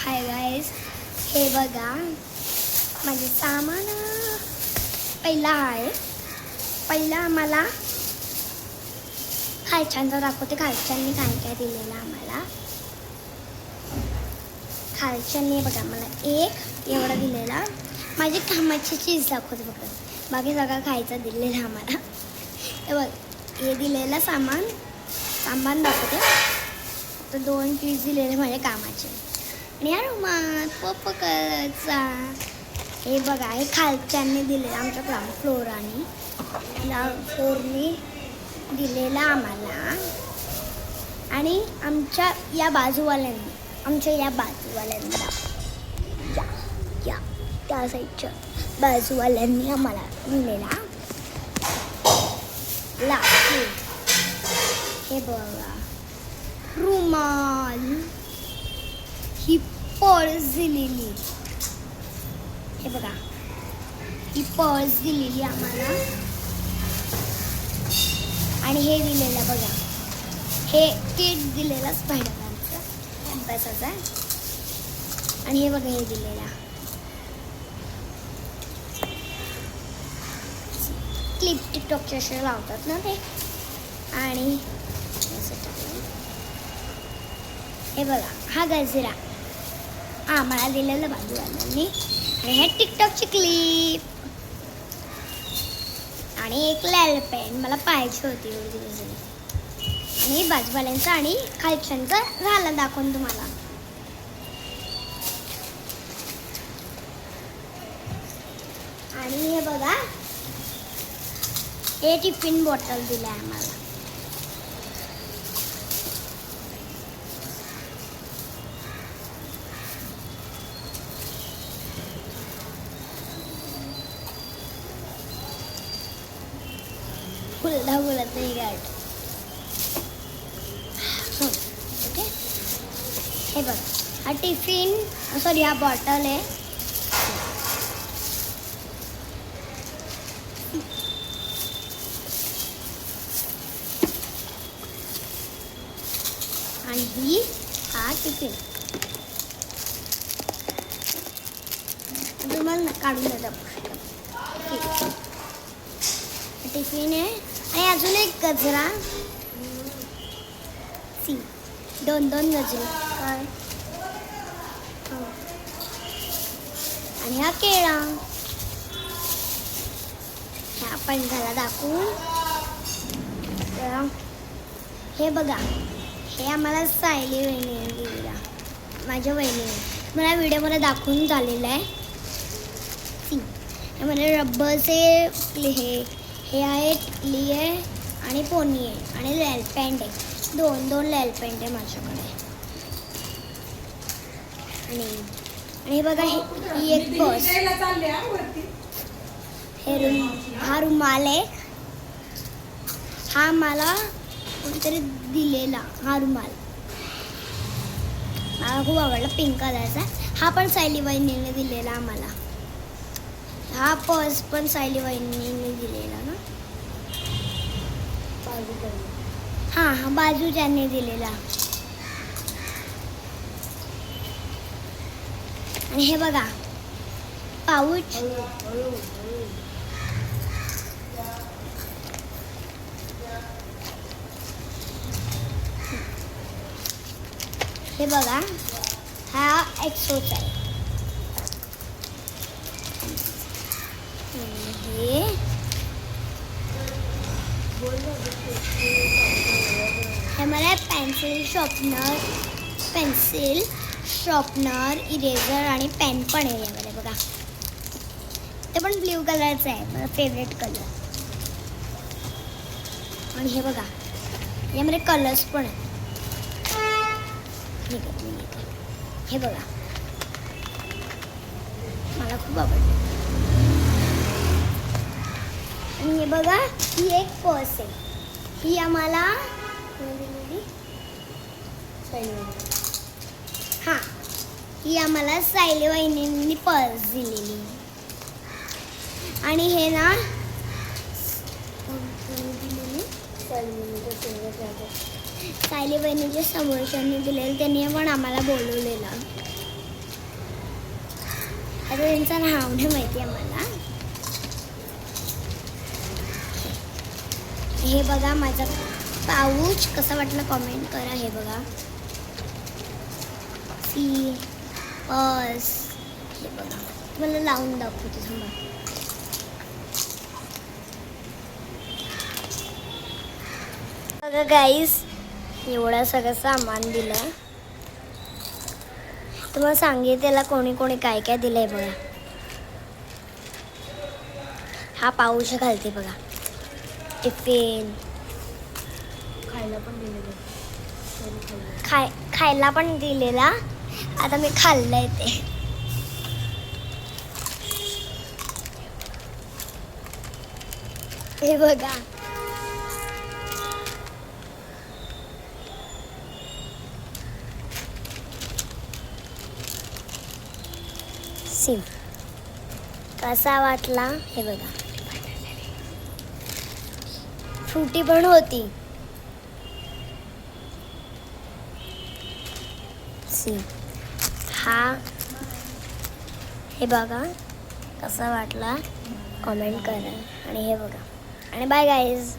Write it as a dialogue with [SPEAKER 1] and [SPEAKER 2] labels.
[SPEAKER 1] Hi guys, हे बघा माझे सामान. पहिला आम्हाला खालच्यांचा दाखवते. खालच्यांनी काय काय दिलेलं आम्हाला. खालच्यांनी बघा मला एक एवढा दिलेला. माझी कामाची चीज दाखवते बघा. बाकी सगळं खायचं दिलेलं आम्हाला. हे बघ, हे दिलेलं सामान दाखवते. तर 2 चीज दिलेले माझ्या कामाचे. आणि या रुमाल पप्पाचा हे बघा, हे खालच्यांनी दिलेलं आमच्या ग्राउंड फ्लोरनी दिलेला आम्हाला. आणि आमच्या या बाजूवाल्यांनी या त्या साईडच्या बाजूवाल्यांनी आम्हाला दिलेला लाकूड. हे बघा रुमाल, ही पर्स दिलेली. हे बघा, ही पर्स दिलेली आम्हाला. आणि हे दिलेलं बघा, हे किट दिलेलं स्पायडरमॅनचं अभ्यासाचा. आणि हे बघा, हे दिलेला क्लिप टिकटॉकचे असे लावतात ना ते. आणि हे बघा, हा गजरा आम्हाला दिलेलं बाजूवाल्यांनी. आणि हे टिकटॉकची क्लिप. आणि एक लॅल पेन मला पाहायची होती एवढी दिवस. आणि बाजूवाल्यांचं आणि खालच्यांचं झालं दाखवून तुम्हाला. आणि हे बघा, हे टिफिन बॉटल दिलं आहे आम्हाला. बोलत नाही गाठ. ओके, हे बघा, हा टिफिन सॉरी हा बॉटल आहे. आणि हा टिफिन तुम्हाला काढून देतो. टिफिन आहे. आणि अजून एक गजरा. 2 गजरे काय. आणि हा केळा. हा पण झाला दाखवून. हे बघा, हे आम्हाला सायली वहिनीने दिलेला. माझ्या वहिनीने मला व्हिडिओमध्ये दाखवून झालेलं आहे. म्हणजे रब्बरचे हे आहे, टिकली आहे आणि पोनी आहे आणि लेल पेंट आहे. 2 लेल पेंट आहे माझ्याकडे. आणि बघा, ही एक पर्स. हा रुमाल आहे. हा मला कोणतरी दिलेला. हा रुमाल मला खूप आवडला, पिंक कलरचा. हा पण सायली वहिनीने दिलेला आम्हाला. हा पर्स पण सायली वहिनीने दिलेला ना. हा बाजूच्याने दिलेला. आणि हे बघा, पाऊच. हे बघा, हा एक्सोचा आहे. हे मला पेन्सिल शॉर्पनर, इरेझर आणि पेन पण आहे यामध्ये बघा. ते पण ब्ल्यू कलरचं आहे, माझा फेवरेट कलर. आणि हे बघा, यामध्ये कलर्स पण आहेत. हे बघा, मला खूप आवडलं. आणि हे बघा, ही एक पर्स आहे. ही आम्हाला ही आम्हाला सायली वहिनींनी पर्स दिलेली. आणि हे ना सायली बहिणीच्या समोरच्यांनी दिलेलं, त्यांनी पण आम्हाला बोलवलेलं. आता त्यांचं नाव नाही माहिती आहे मला. हे बघा माझा पाऊच कसा वाटला कॉमेंट करा. हे बघा सी पर्स. हे बघा मला लावून दाखवते थांबा. बघा गाईस एवढं सगळं सामान दिलं. तुम्हाला सांगितलेला कोणी कोणी काय काय दिलंय बघा. हा पाऊच घालते बघा. टिफिन खायला पण दिलेला. आता मी खाल्लंय ते. हे बघा सिम कसा वाटला. हे बघा फ्रुटी पण होती. सिम हा. हे बघा कसा वाटला कमेंट करा. आणि हे बघा आणि बाय गाईज.